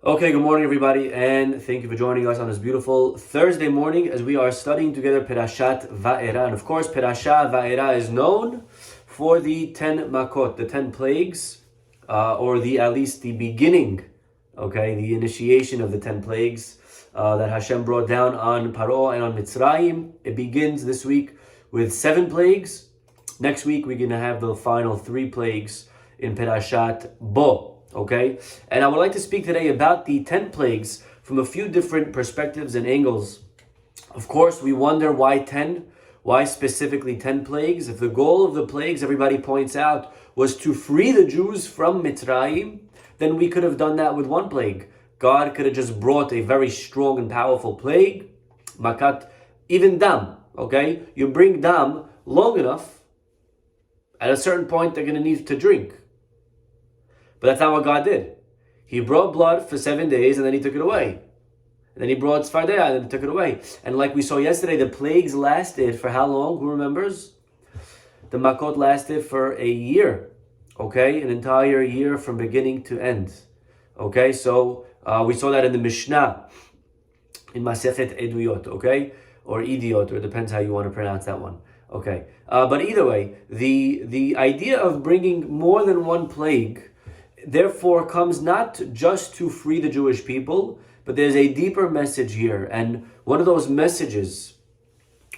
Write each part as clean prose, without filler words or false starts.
Okay, good morning, everybody, and thank you for joining us on this beautiful Thursday morning as we are studying together Perashat Vaera. And of course, Perashat Vaera is known for the 10 makot, the 10 plagues, or at least the beginning, okay, the initiation of the 10 plagues that Hashem brought down on Paro and on Mizrahi. It begins this week with 7 plagues. Next week, we're going to have the final 3 plagues in Perashat Bo. Okay, and I would like to speak today about the 10 plagues from a few different perspectives and angles. Of course, we wonder why 10, why specifically 10 plagues? If the goal of the plagues, everybody points out, was to free the Jews from Mizrahi, then we could have done that with 1 plague. God could have just brought a very strong and powerful plague, makat, even dam, okay? You bring dam long enough, at a certain point they're going to need to drink. But that's not what God did. He brought blood for 7 days and then he took it away. And then he brought Tzfardea and then he took it away. And like we saw yesterday, the plagues lasted for how long? Who remembers? The Makot lasted for a year. Okay? An entire year from beginning to end. Okay? So we saw that in the Mishnah. In Masechet Eduyot. Okay? Or Idiot, or it depends how you want to pronounce that one. Okay? But either way, the idea of bringing more than 1 plague therefore comes not just to free the Jewish people, but there's a deeper message here. And one of those messages,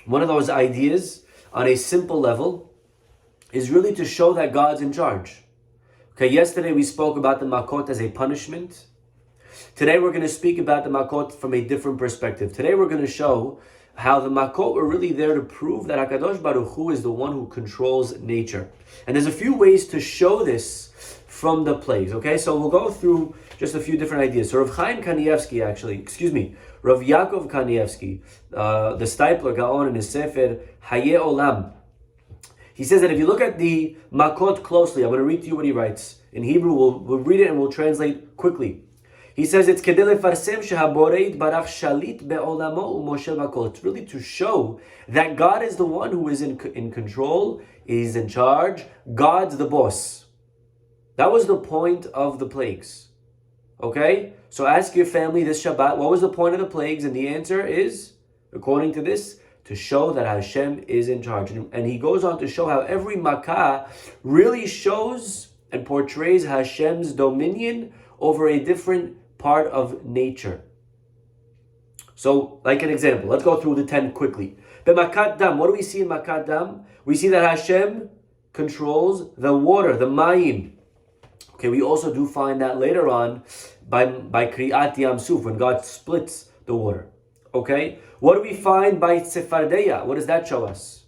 one of those ideas on a simple level is really to show that God's in charge. Okay, yesterday we spoke about the Makot as a punishment. Today we're going to speak about the Makot from a different perspective. Today we're going to show how the Makot were really there to prove that HaKadosh Baruch Hu is the one who controls nature. And there's a few ways to show this from the plagues, okay? So we'll go through just a few different ideas. So Rav Chaim Kanievsky, Rav Yaakov Kanievsky, the Stipler Gaon in his Sefer Haye Olam, he says that if you look at the Makot closely, I'm going to read to you what he writes. In Hebrew, we'll read it and we'll translate quickly. He says it's kedei lefarsem shehaborei barach shalit be'olamo u'moshel makol. It's really to show that God is the one who is in control, is in charge. God's the boss. That was the point of the plagues. Okay? So ask your family this Shabbat, what was the point of the plagues? And the answer is, according to this, to show that Hashem is in charge. And he goes on to show how every Makkah really shows and portrays Hashem's dominion over a different part of nature. So, like an example, let's go through the 10 quickly. But Makat Dam, what do we see in Makat Dam? We see that Hashem controls the water, the Mayim. Okay, we also do find that later on by Kriyat Yam Suf, when God splits the water. Okay, what do we find by Tzfardea? What does that show us?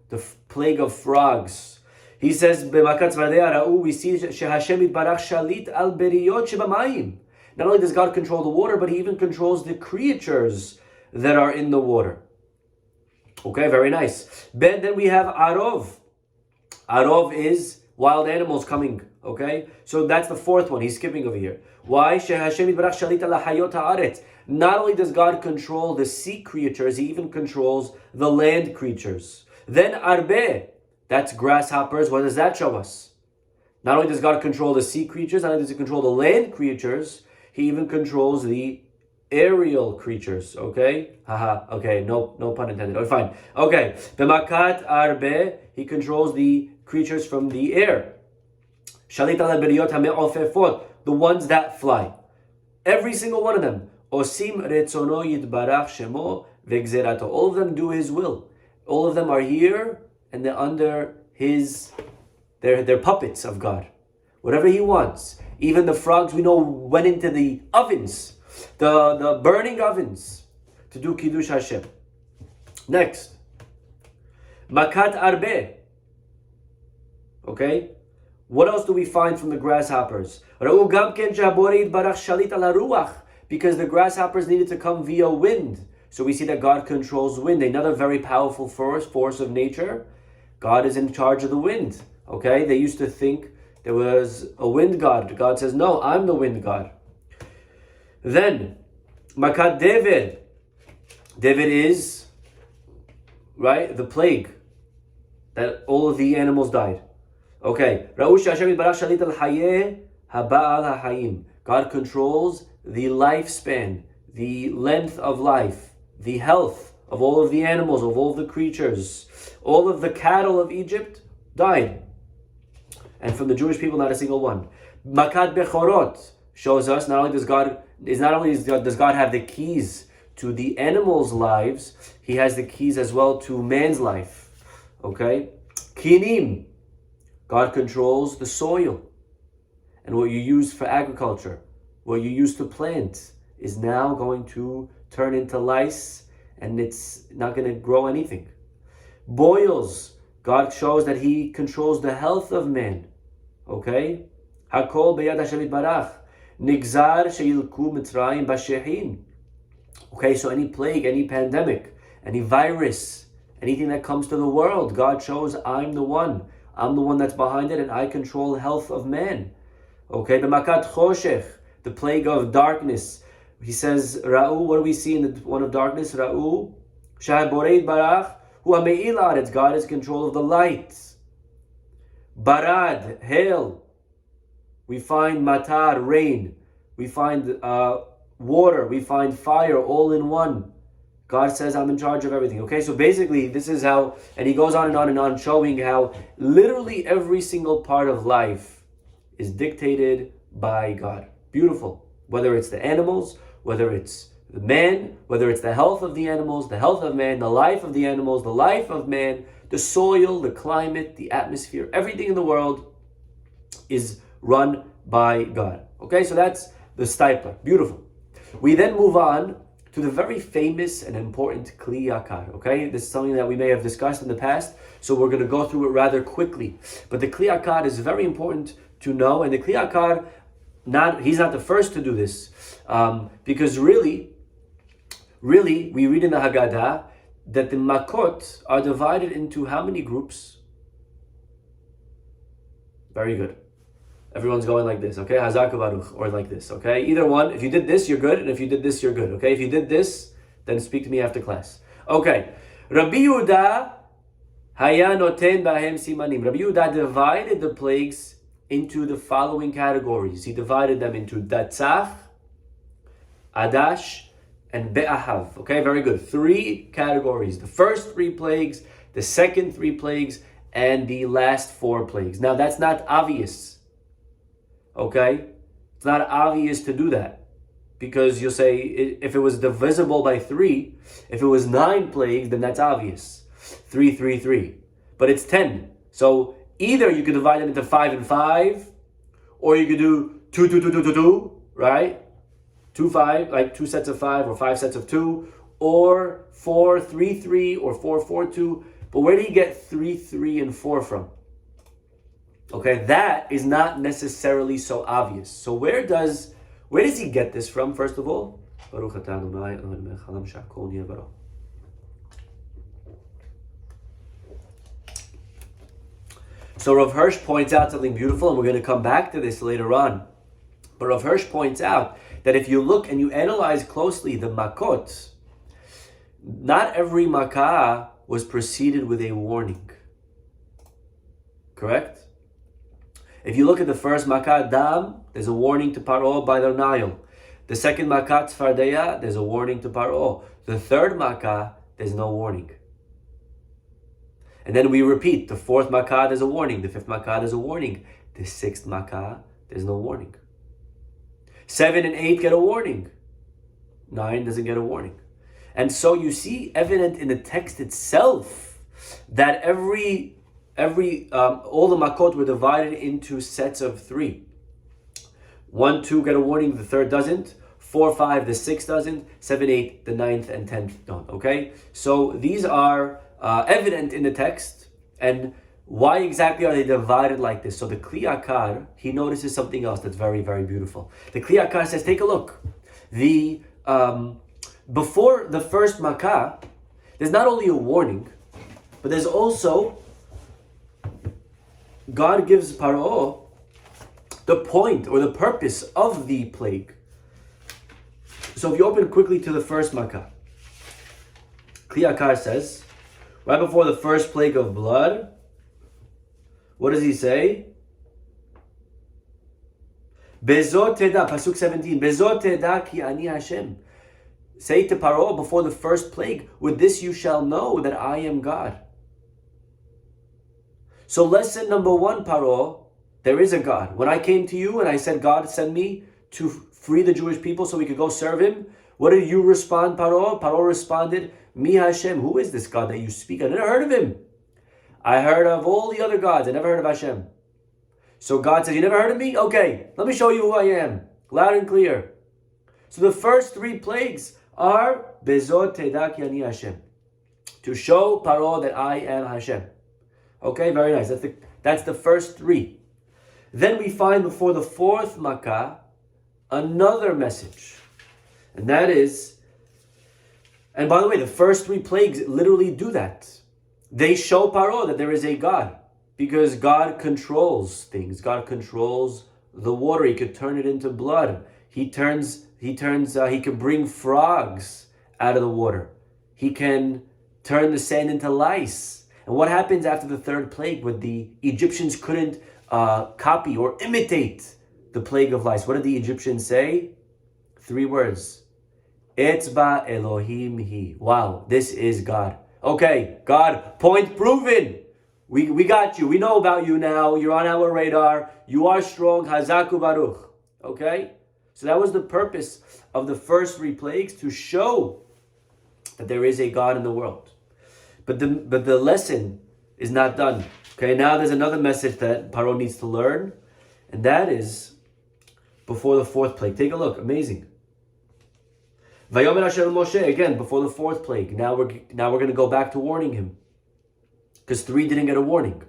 The plague of frogs. He says, B'makat Tzfardea Ra'u, we see Hashem Yitbarach Shalit Al Beriyot Shebamayim. Not only does God control the water, but he even controls the creatures that are in the water. Okay, very nice. Then we have Arov. Arov is wild animals coming. Okay, so that's the 4th one. He's skipping over here. Why? Not only does God control the sea creatures, he even controls the land creatures. Then Arbe, that's grasshoppers. What does that show us? Not only does God control the sea creatures, not only does he control the land creatures, he even controls the aerial creatures. Okay? Haha. Okay, no pun intended. Oh, fine. Okay. B'makat Arbe, he controls the creatures from the air. Shalit al beriyot hame'ofefot, the ones that fly. Every single one of them. Osim retzono yitbarach shemo v'gzerato. All of them do his will. All of them are here and they're under his, they're puppets of God. Whatever he wants. Even the frogs we know went into the ovens, the burning ovens, to do Kiddush Hashem. Next. Makat Arbe. Okay? What else do we find from the grasshoppers? Because the grasshoppers needed to come via wind. So we see that God controls wind. Another very powerful force of nature. God is in charge of the wind. Okay? They used to think there was a wind god. God says, no, I'm the wind god. Then, Makat David. David is, right, the plague. That all of the animals died. Okay. God controls the lifespan, the length of life, the health of all of the animals, of all of the creatures, all of the cattle of Egypt died. And from the Jewish people, not a single one. Makat Bechorot shows us not only does God have the keys to the animals' lives, He has the keys as well to man's life. Okay? Kinim, God controls the soil. And what you use for agriculture, what you use to plant, is now going to turn into lice, and it's not going to grow anything. Boils, God shows that He controls the health of man. Okay? Hakol beyad Hashem yitbarach. Nigzar sheyilku Mitzrayim bashehin. Okay, so any plague, any pandemic, any virus, anything that comes to the world, God shows I'm the one. I'm the one that's behind it, and I control the health of man. Okay, the makat choshech, the plague of darkness. He says, Ra'u, what do we see in the one of darkness? Ra'u, Shah Boreid Barach, Hu Ha'me'il Haaretz, God is in control of the light. Barad, hail. We find matar, rain. We find water. We find fire, all in one. God says, I'm in charge of everything. Okay, so basically, this is how, and he goes on and on and on, showing how literally every single part of life is dictated by God. Beautiful. Whether it's the animals, whether it's the man, whether it's the health of the animals, the health of man, the life of the animals, the life of man, the soil, the climate, the atmosphere, everything in the world is run by God. Okay, so that's the stipler. Beautiful. We then move on to the very famous and important Kliyaka. Okay, this is something that we may have discussed in the past, so we're going to go through it rather quickly. But the Kliyaka is very important to know, and the Kliyaka, he's not the first to do this, because really, we read in the Haggadah that the Makot are divided into how many groups? Very good. Everyone's going like this, okay? Hazak Baruch, or like this, okay? Either one. If you did this, you're good, and if you did this, you're good, okay? If you did this, then speak to me after class. Okay. Rabbi Yehuda haya noten bahem simanim. Rabbi Yehuda divided the plagues into the following categories. He divided them into Datzach, Adash, and Be'ahav. Okay, very good. 3 categories. The first 3 plagues, the second 3 plagues, and the last 4 plagues. Now, that's not obvious. Okay? It's not obvious to do that. Because you'll say, if it was divisible by 3, if it was 9 plagues, then that's obvious. 3, 3, 3. But it's 10. So either you could divide it into 5 and 5, or you could do 2, 2, 2, 2, 2, 2, right? 2, 5, like 2 sets of 5 or 5 sets of 2, or 4, 3, 3, or 4, 4, 2. But where do you get 3, 3, and 4 from? Okay, that is not necessarily so obvious. So where does he get this from, first of all? So Rav Hirsch points out something beautiful, and we're going to come back to this later on. But Rav Hirsch points out that if you look and you analyze closely the makot, not every makah was preceded with a warning. Correct? If you look at the first makah dam, there's a warning to Paro by the Nile. The second makah tzfardeya, there's a warning to Paro. The third makah, there's no warning. And then we repeat, the 4th makah, there's a warning. The 5th makah, there's a warning. The 6th makah, there's no warning. 7 and 8 get a warning. 9 doesn't get a warning. And so you see evident in the text itself that all the makot were divided into sets of 3. 1, 2 get a warning, the 3rd doesn't. 4, 5, the 6th doesn't. 7, 8, the 9th and 10th don't. Okay? So these are evident in the text. And why exactly are they divided like this? So the Kliyaka, he notices something else that's very, very beautiful. The Kliyaka says, take a look. Before the first makah, there's not only a warning, but there's also, God gives Paro the point or the purpose of the plague. So if you open quickly to the first makah, Kliyaka says, right before the first plague of blood, what does he say? Bezot teda, Pasuk 17, Bezot teda ki ani Hashem. Say to Paro before the first plague, with this you shall know that I am God. So lesson number 1, Paro, there is a God. When I came to you and I said, God sent me to free the Jewish people so we could go serve him, what did you respond, Paro? Paro responded, Mi Hashem, who is this God that you speak? I never heard of him. I heard of all the other gods. I never heard of Hashem. So God said, you never heard of me? Okay, let me show you who I am. Loud and clear. So the first 3 plagues are Bezot Teda Ki Ani Hashem. To show Paro that I am Hashem. Okay, very nice. That's the first 3. Then we find before the 4th Makkah another message. And that is, and by the way, the first 3 plagues literally do that. They show Paro that there is a God. Because God controls things. God controls the water. He could turn it into blood. He can bring frogs out of the water. He can turn the sand into lice. And what happens after the 3rd plague when the Egyptians couldn't copy or imitate the plague of lice? What did the Egyptians say? 3 words. Etzba Elohim hi. Wow, this is God. Okay, God, point proven. We got you. We know about you now. You're on our radar. You are strong. Hazaku Baruch. Okay? So that was the purpose of the first 3 plagues, to show that there is a God in the world. But the lesson is not done. Okay, now there's another message that Paro needs to learn, and that is before the 4th plague. Take a look. Amazing. Vayomer Hashem Moshe, again, before the 4th plague. Now we're going to go back to warning him. Because 3 didn't get a warning.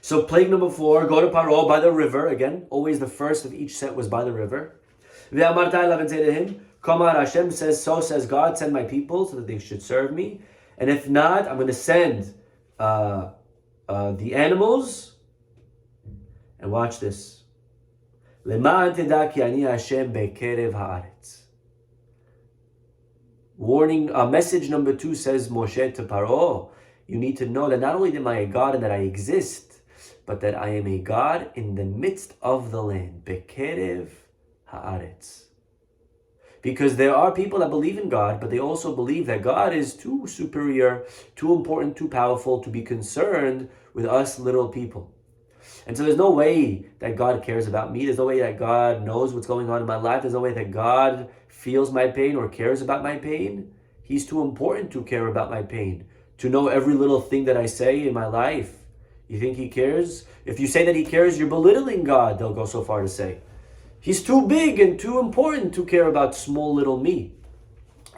So plague number 4, go to Paro by the river. Again, always the first of each set was by the river. Ve'amarta elav, and say to him, Kamar Hashem says, so says God, send my people so that they should serve me. And if not, I'm going to send the animals. And watch this. Le'ma'an teda ki ani Hashem bekerev haaretz. Warning, message number 2 says Moshe to Paro, you need to know that not only am I a God and that I exist, but that I am a God in the midst of the land. Bekerev haaretz. Because there are people that believe in God, but they also believe that God is too superior, too important, too powerful to be concerned with us little people. And so there's no way that God cares about me. There's no way that God knows what's going on in my life. There's no way that God feels my pain or cares about my pain. He's too important to care about my pain, to know every little thing that I say in my life. You think he cares? If you say that he cares, you're belittling God, they'll go so far to say. He's too big and too important to care about small little me.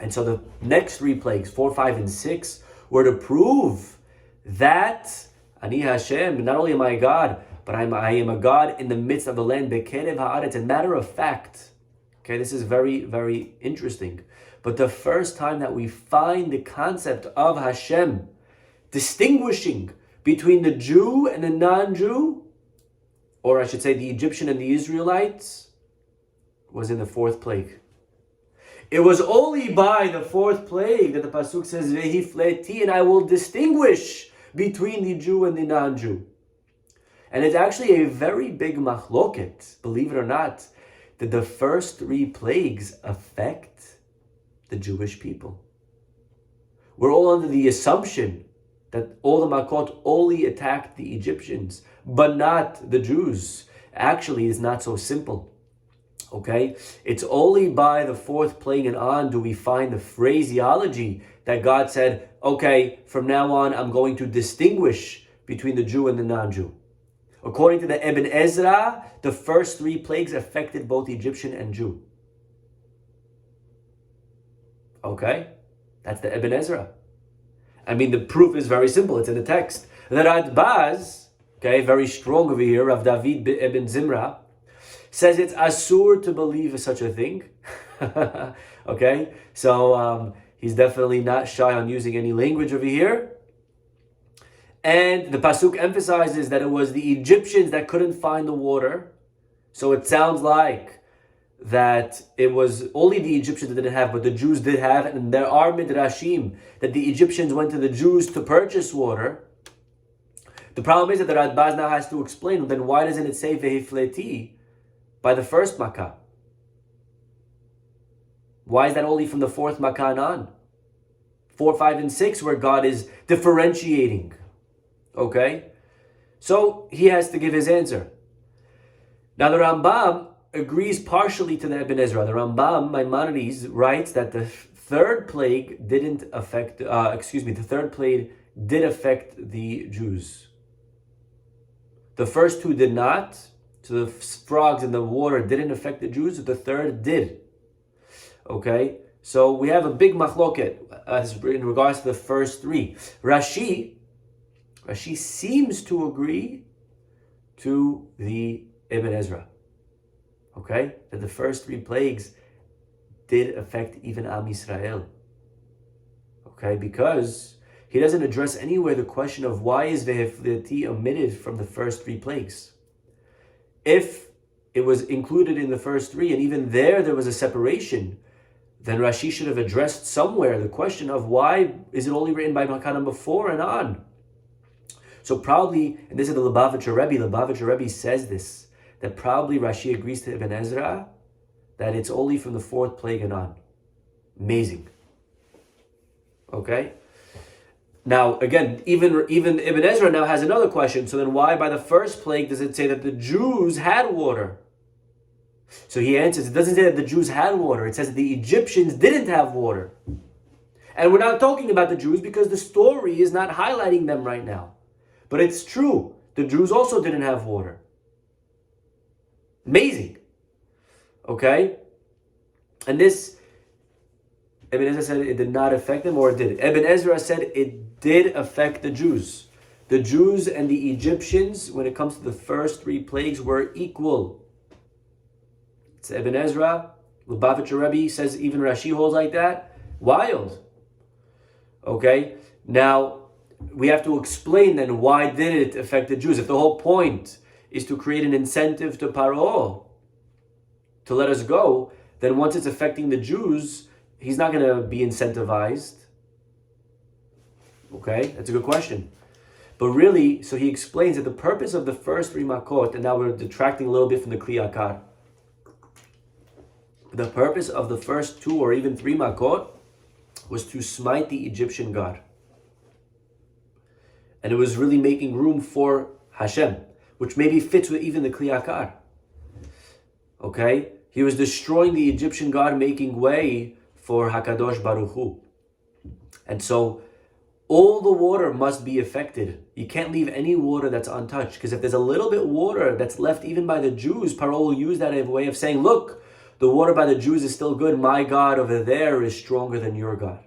And so the next 3 plagues, 4, 5, and 6, were to prove that Ani Hashem, not only am I God, but I am a God in the midst of the land. Bekerev haaretz. And matter of fact, okay, this is very, very interesting. But the first time that we find the concept of Hashem distinguishing between the Jew and the non-Jew, or I should say the Egyptian and the Israelites, was in the 4th plague. It was only by the 4th plague that the Pasuk says, Vehifleti, and I will distinguish between the Jew and the non-Jew. And it's actually a very big machloket, believe it or not, that the first 3 plagues affect the Jewish people. We're all under the assumption that all the Makot only attacked the Egyptians, but not the Jews. Actually, it's not so simple. Okay? It's only by the 4th plague and on do we find the phraseology that God said, okay, from now on, I'm going to distinguish between the Jew and the non-Jew. According to the Ibn Ezra, the first 3 plagues affected both Egyptian and Jew. Okay? That's the Ibn Ezra. I mean, the proof is very simple. It's in the text. The Radbaz, okay, very strong over here, Rav David ibn Zimra, says it's asur to believe such a thing. Okay? So he's definitely not shy on using any language over here. And the Pasuk emphasizes that it was the Egyptians that couldn't find the water. So it sounds like that it was only the Egyptians that didn't have, but the Jews did have. And there are midrashim that the Egyptians went to the Jews to purchase water. The problem is that the Radbaz now has to explain, then why doesn't it say vehifleti by the first Makkah? Why is that only from the fourth Makkah on? 4, 5, and 6, where God is differentiating. Okay? So he has to give his answer. Now the Rambam agrees partially to the Ibn Ezra. The Rambam, Maimonides, writes that the third plague didn't affect, the third plague did affect the Jews. The first two did not. So the frogs in the water didn't affect the Jews. The third did. Okay? So we have a big machloket in regards to the first three. Rashi seems to agree to the Ibn Ezra. Okay? That the first three plagues did affect even Am Yisrael. Okay? Because he doesn't address anywhere the question of why is Vehefleti omitted from the first three plagues. If it was included in the first three, and even there was a separation, then Rashi should have addressed somewhere the question of why is it only written by Makkah number 4 and on. So probably, and this is the Lubavitcher Rebbe says this, that probably Rashi agrees to Ibn Ezra that it's only from the fourth plague and on. Amazing. Okay? Now, again, even Ibn Ezra now has another question. So then why by the first plague does it say that the Jews had water? So he answers, it doesn't say that the Jews had water. It says that the Egyptians didn't have water. And we're not talking about the Jews because the story is not highlighting them right now. But it's true. The Jews also didn't have water. Amazing. Okay? And this, Ibn Ezra said it did not affect them, or it did. Ibn Ezra said it did affect the Jews. The Jews and the Egyptians, when it comes to the first three plagues, were equal. It's Ibn Ezra, Lubavitcher Rebbe says even Rashi holds like that. Wild. Okay? Now, we have to explain then why did it affect the Jews? If the whole point is to create an incentive to Paro to let us go, then once it's affecting the Jews, he's not going to be incentivized. Okay? That's a good question. But really, so he explains that the purpose of the first three Makot, and now we're detracting a little bit from the Kliyaka. The purpose of the first 2 or even 3 Makot was to smite the Egyptian god. And it was really making room for Hashem, which maybe fits with even the Kliyaka. Okay? He was destroying the Egyptian god, making way for HaKadosh Baruch Hu. And so, all the water must be affected. You can't leave any water that's untouched, because if there's a little bit water that's left even by the Jews, Paro will use that as a way of saying, look, the water by the Jews is still good. My God over there is stronger than your God.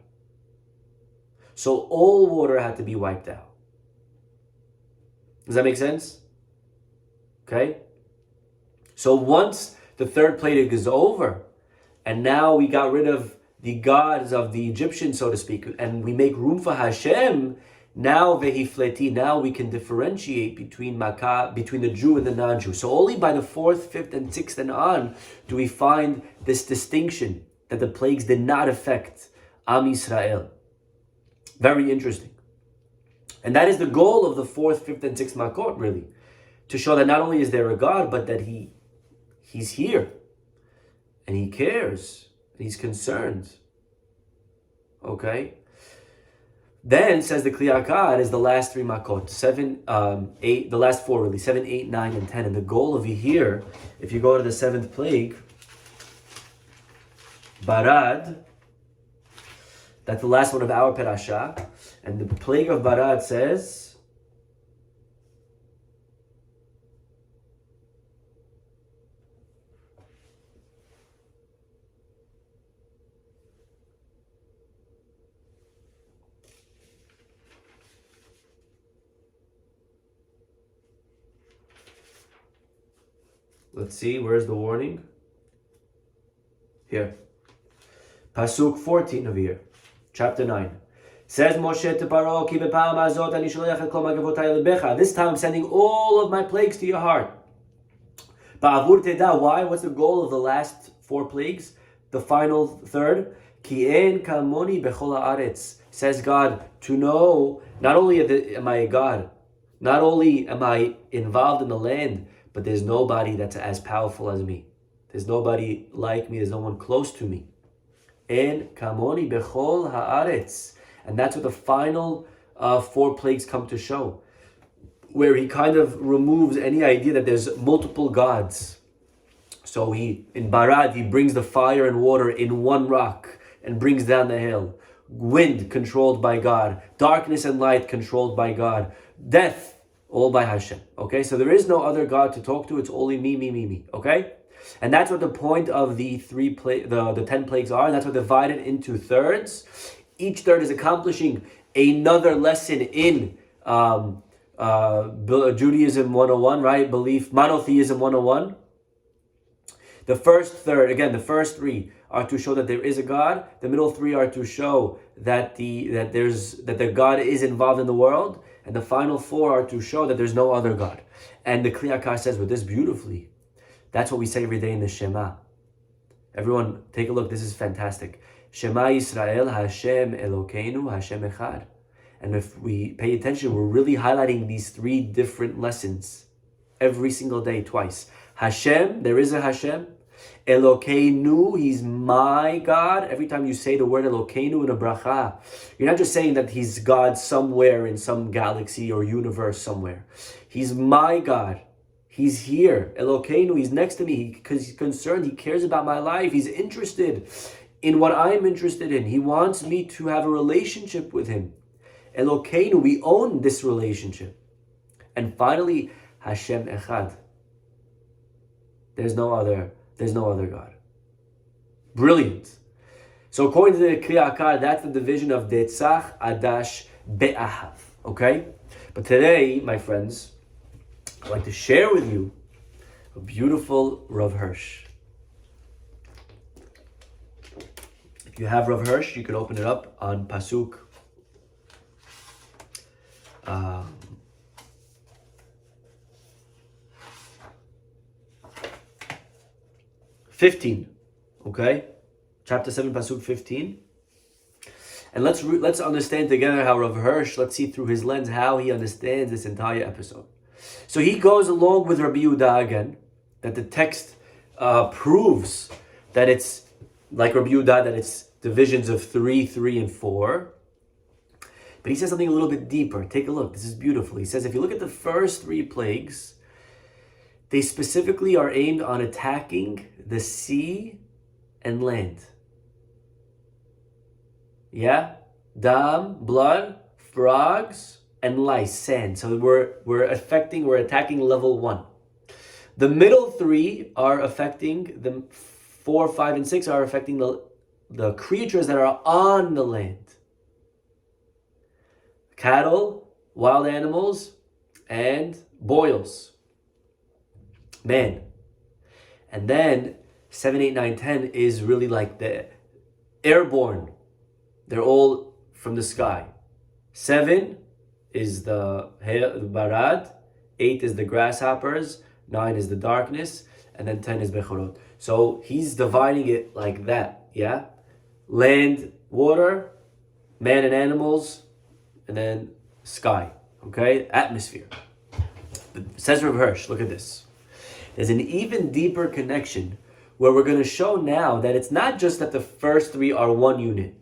So all water had to be wiped out. Does that make sense? Okay? So once the third plague is over, and now we got rid of the gods of the Egyptians, so to speak, and we make room for Hashem, now vehifleti, now we can differentiate between the Jew and the non-Jew. So only by the 4th, 5th, and 6th and on do we find this distinction that the plagues did not affect Am Yisrael. Very interesting. And that is the goal of the 4th, 5th, and 6th Makot, really. To show that not only is there a God, but that He's here. And He cares. And He's concerned. Okay? Then, says the Kliyaka, is the last 3 Makot. 7, 8, the last 4 really. 7, 8, 9, and 10. And the goal of here, if you go to the 7th plague, Barad, that's the last one of our Perashah. And the plague of Barad says, let's see, where's the warning? Here. Pasuk 14 of here. Chapter 9. Says Moshe to Paro, Ki bepa'am hazot ani sholiach et kol magavotai lebecha. This time I'm sending all of my plagues to your heart. Ba'avur teda. Why? What's the goal of the last 4 plagues? The final third. Ki en kalmoni bechol haaretz. Says God, to know, not only am I a God, not only am I involved in the land, but there's nobody that's as powerful as me. There's nobody like me. There's no one close to me. En kamoni bechol haaretz. And that's what the final 4 plagues come to show, where he kind of removes any idea that there's multiple gods. So in Barad, he brings the fire and water in one rock and brings down the hill. Wind controlled by God. Darkness and light controlled by God. Death, all by Hashem. Okay, so there is no other God to talk to. It's only me. Okay, and that's what the point of the 10 plagues are. And that's what divided into thirds. Each third is accomplishing another lesson in Judaism 101, right? Belief, monotheism 101. The first third, again, the first 3 are to show that there is a God. The middle 3 are to show that the God is involved in the world, and the final 4 are to show that there's no other God. And the Kliyaka says with this beautifully. That's what we say every day in the Shema. Everyone, take a look. This is fantastic. Shema Yisrael, Hashem Elokeinu, Hashem Echad. And if we pay attention, we're really highlighting these 3 different lessons every single day, twice. Hashem, there is a Hashem. Elokeinu, he's my God. Every time you say the word Elokeinu in a bracha, you're not just saying that he's God somewhere in some galaxy or universe somewhere. He's my God. He's here. Elokeinu, he's next to me because he's concerned. He cares about my life. He's interested in what I'm interested in. He wants me to have a relationship with him. Elokeinu, we own this relationship. And finally, Hashem Echad. There's no other God. Brilliant. So according to the Kliyaka, that's the division of Detzach, Adash, Be'ahav. Okay? But today, my friends, I'd like to share with you a beautiful Rav Hirsch. If you have Rav Hirsch, you can open it up on Pasuk 15, okay? Chapter 7, Pasuk 15. And let's understand together how Rav Hirsch, let's see through his lens how he understands this entire episode. So he goes along with Rabbi Yehuda again, that the text proves that it's, like Rabbi Yehuda, that it's divisions of 3, 3, and 4. But he says something a little bit deeper. Take a look. This is beautiful. He says, if you look at the first 3 plagues, they specifically are aimed on attacking the sea and land. Yeah? Dam, blood, frogs, and lice, sand. So we're attacking level 1. The middle 3 are affecting, the 4, 5, and 6 are affecting the creatures that are on the land. Cattle, wild animals, and boils. Man. And then 7, 8, 9, 10 is really like the airborne. They're all from the sky. 7 is the barad, 8 is the grasshoppers, 9 is the darkness, and then 10 is bechorot. So he's dividing it like that, yeah? Land, water, man and animals, and then sky, okay? Atmosphere. Says Rav Hirsch, look at this. There's an even deeper connection where we're going to show now that it's not just that the first 3 are one unit,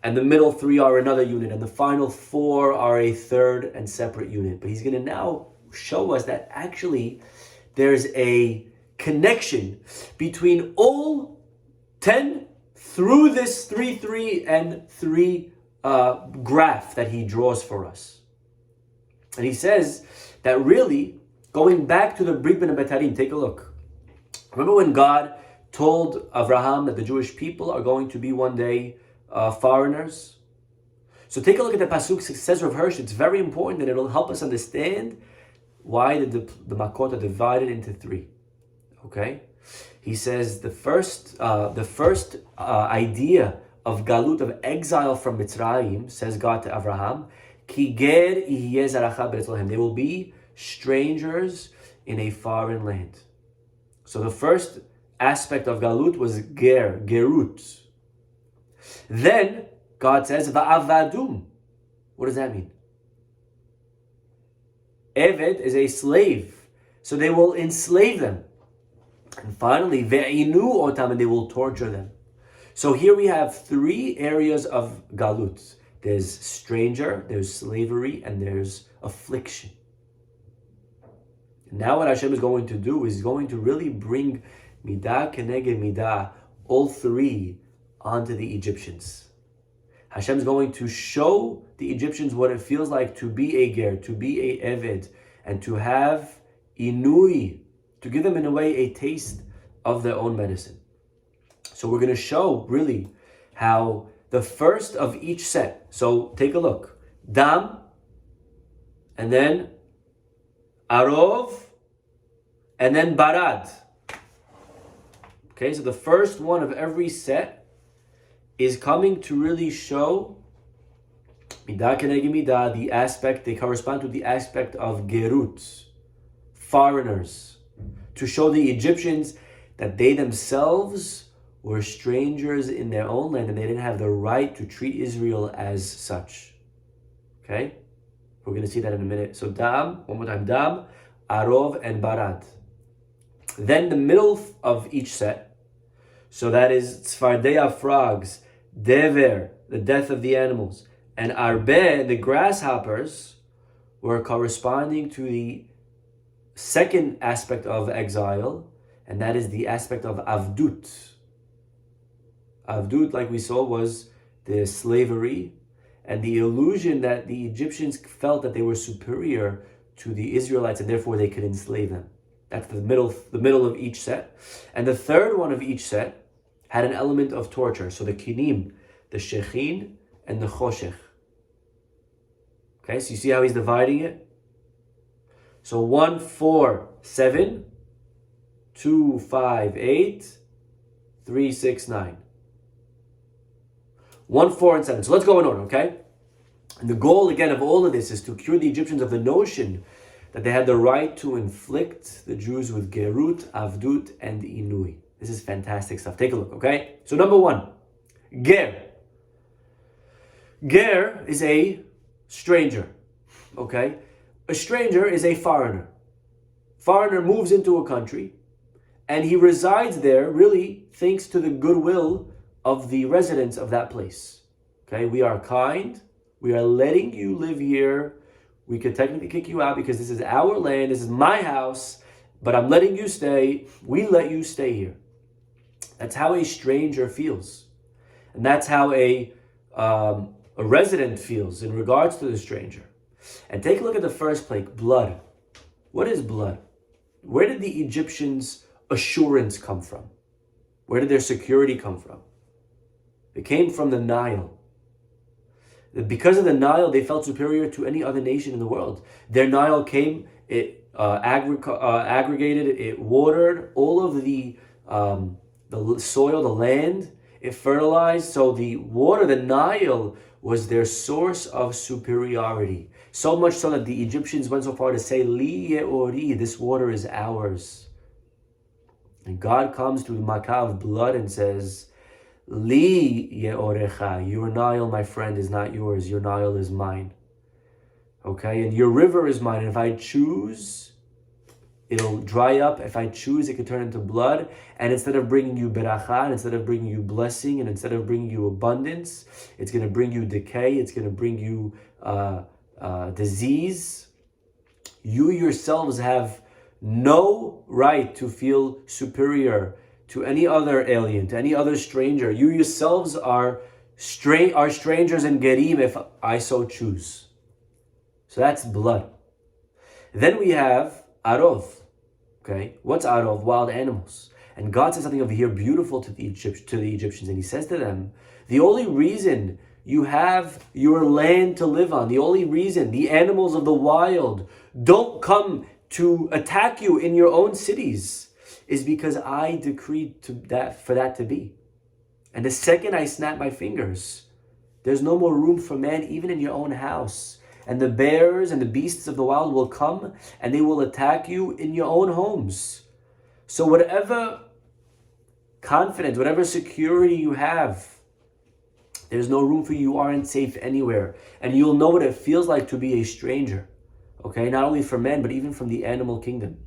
and the middle 3 are another unit, and the final 4 are a third and separate unit. But he's going to now show us that actually there's a connection between all 10 through this 3, 3, and 3 graph that he draws for us. And he says that really, going back to the Brit Ben Betarim, take a look. Remember when God told Abraham that the Jewish people are going to be one day foreigners? So take a look at the Pasuk. Says Rav Hirsch, it's very important and it'll help us understand why the Makot are divided into 3. Okay? He says the first idea of Galut, of exile from Mizrahi, says God to Abraham, Ki ger ihyeh zaracha b'Bethlehem. They will be strangers in a foreign land. So the first aspect of Galut was gerut. Then God says va'avadum. What does that mean? Eved is a slave. So they will enslave them. And finally, ve'inu otam, and they will torture them. So here we have three areas of galut. There's stranger, there's slavery, and there's affliction. Now what Hashem is going to do is going to really bring midah keneged midah, all three, onto the Egyptians. Hashem is going to show the Egyptians what it feels like to be a ger, to be a eved, and to have inui, to give them in a way a taste of their own medicine. So we're going to show really how the first of each set, so take a look, dam, and then arov, and then barad. Okay, so the first one of every set is coming to really show midah keneged midah, the aspect, they correspond to the aspect of gerut, foreigners, to show the Egyptians that they themselves were strangers in their own land and they didn't have the right to treat Israel as such. Okay? We're going to see that in a minute. So dam, one more time, dam, arov, and barad. Then the middle of each set, so that is tzfardeya, frogs, dever, the death of the animals, and arbe, the grasshoppers, were corresponding to the second aspect of exile, and that is the aspect of avdut. Avdut, like we saw, was the slavery and the illusion that the Egyptians felt that they were superior to the Israelites and therefore they could enslave them. That's the middle of each set. And the third one of each set had an element of torture. So the kinim, the shechin, and the choshech. Okay, so you see how he's dividing it? So 1, 4, 7, 2, 5, 8, 3, 6, 9. 1, 4, and 7. So let's go in order, okay? And the goal, again, of all of this is to cure the Egyptians of the notion that they had the right to inflict the Jews with gerut, avdut, and inui. This is fantastic stuff. Take a look, okay? So number 1, ger. Ger is a stranger, okay? A stranger is a foreigner. Foreigner moves into a country, and he resides there, really, thanks to the goodwill of the residents of that place. Okay, we are kind. We are letting you live here. We could technically kick you out because this is our land. This is my house, but I'm letting you stay. We let you stay here. That's how a stranger feels, and that's how a resident feels in regards to the stranger. And take a look at the first plague, blood. What is blood? Where did the Egyptians' assurance come from? Where did their security come from? It came from the Nile. Because of the Nile, they felt superior to any other nation in the world. Their Nile came, it aggregated, it watered all of the soil, the land, it fertilized. So the water, the Nile, was their source of superiority. So much so that the Egyptians went so far to say, Li ye'ori, this water is ours. And God comes to the Makkah of blood and says, Li ye'orecha, your Nile, my friend, is not yours. Your Nile is mine. Okay, and your river is mine. And if I choose, it'll dry up. If I choose, it could turn into blood. And instead of bringing you beracha, and instead of bringing you blessing, and instead of bringing you abundance, it's going to bring you decay. It's going to bring you disease. You yourselves have no right to feel superior to any other alien, to any other stranger. You yourselves are strangers and gerim if I so choose. So that's blood. Then we have arov. Okay, what's arov? Wild animals. And God says something over here beautiful to the Egyptians, and He says to them, the only reason you have your land to live on, the only reason the animals of the wild don't come to attack you in your own cities is because I decreed for that to be. And the second I snap my fingers, there's no more room for man even in your own house. And the bears and the beasts of the wild will come and they will attack you in your own homes. So whatever confidence, whatever security you have, there's no room for you. You aren't safe anywhere. And you'll know what it feels like to be a stranger. Okay, not only from men, but even from the animal kingdom.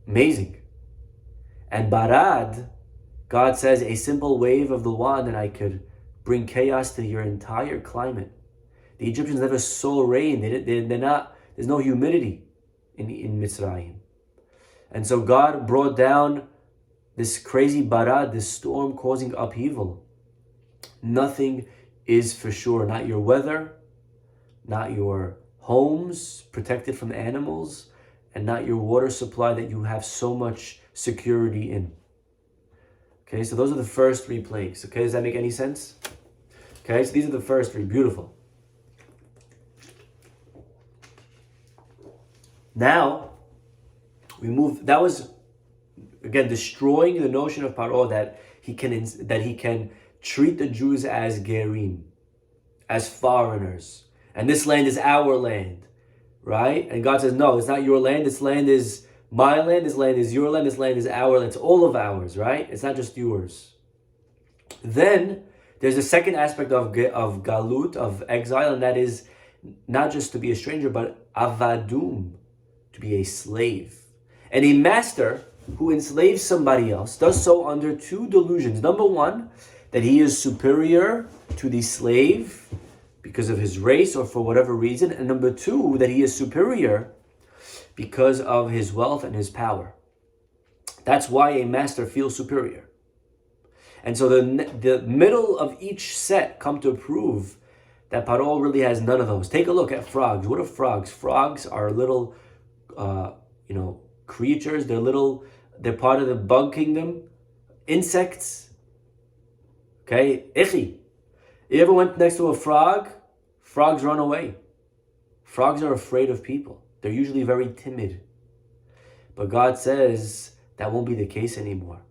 Amazing. And barad, God says, a simple wave of the wand and I could bring chaos to your entire climate. The Egyptians never saw rain. There's no humidity in Mizrahi. And so God brought down this crazy barad, this storm causing upheaval. Nothing is for sure. Not your weather, not your homes protected from animals, and not your water supply that you have so much security in. Okay, so those are the first three plagues. Okay, does that make any sense? Okay, so these are the first three. Beautiful. Now, we move. That was, again, destroying the notion of Paro that he can treat the Jews as gerim, as foreigners. And this land is our land, right? And God says, no, it's not your land. This land is my land. This land is your land. This land is our land. It's all of ours, right? It's not just yours. Then there's a second aspect of galut, of exile, and that is not just to be a stranger, but avadum, to be a slave. And a master who enslaves somebody else does so under two delusions. Number one, that he is superior to the slave because of his race or for whatever reason. And number two, that he is superior because of his wealth and his power. That's why a master feels superior. And so the middle of each set come to prove that Paro really has none of those. Take a look at frogs. What are frogs? Frogs are little, creatures. They're part of the bug kingdom. Insects. Okay, ichi. You ever went next to a frog? Frogs run away. Frogs are afraid of people. They're usually very timid. But God says that won't be the case anymore.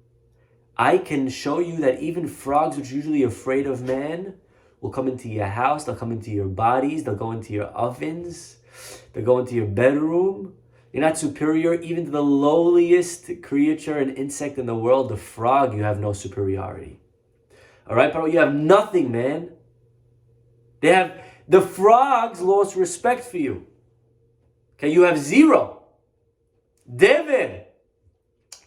I can show you that even frogs, which are usually afraid of man, will come into your house, they'll come into your bodies, they'll go into your ovens, they'll go into your bedroom. You're not superior even to the lowliest creature and insect in the world, the frog. You have no superiority. All right, Paro, you have nothing, man. The frogs lost respect for you. Okay, you have zero. Dever,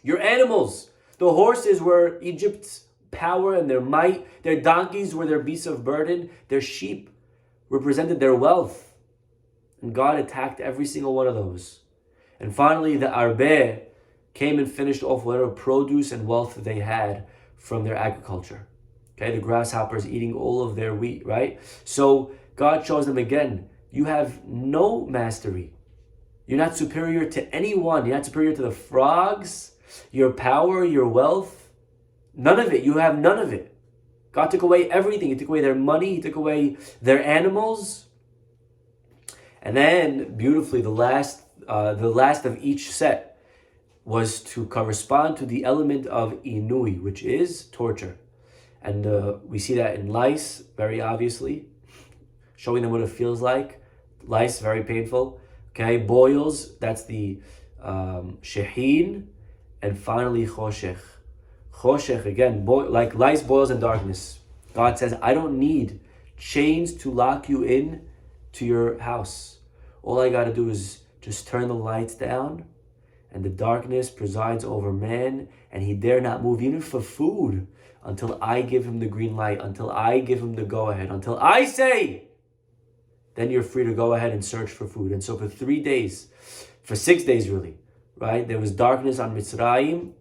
your animals. The horses were Egypt's power and their might. Their donkeys were their beasts of burden. Their sheep represented their wealth. And God attacked every single one of those. And finally, the Arbe came and finished off whatever produce and wealth they had from their agriculture. Okay, the grasshoppers eating all of their wheat, right? So God shows them again, you have no mastery. You're not superior to anyone. You're not superior to the frogs, your power, your wealth. None of it. You have none of it. God took away everything. He took away their money. He took away their animals. And then, beautifully, the last of each set was to correspond to the element of inui, which is torture. And we see that in lice, very obviously, showing them what it feels like. Lice, very painful. Okay, boils, that's the sheheen. And finally, choshech. Choshech, again, like lice, boils, and darkness. God says, I don't need chains to lock you in to your house. All I got to do is just turn the lights down, and the darkness presides over man, and he dare not move, even for food, until I give him the green light, until I give him the go-ahead, until I say, then you're free to go ahead and search for food. And so for 3 days, for 6 days really, right, there was darkness on Mitzrayim,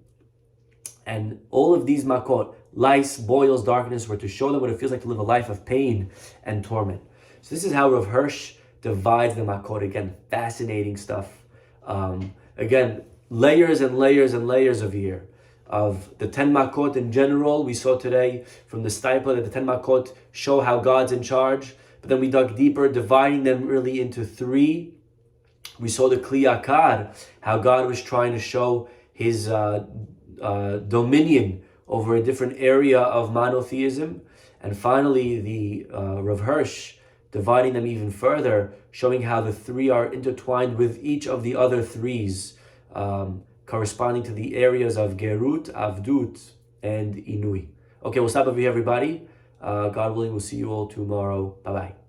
and all of these makot, lice, boils, darkness, were to show them what it feels like to live a life of pain and torment. So this is how Rav Hirsch divides the makot. Again, fascinating stuff. Again, layers and layers and layers of here. Of the 10 makot in general, we saw today from the stipler that the 10 makot show how God's in charge. But then we dug deeper, dividing them really into 3. We saw the Kliyaka, how God was trying to show his dominion over a different area of monotheism. And finally, the Rav Hirsch, dividing them even further, showing how the 3 are intertwined with each of the other 3s, corresponding to the areas of Gerut, Avdut, and Inui. Okay, we'll stop over here, everybody. God willing, we'll see you all tomorrow. Bye-bye.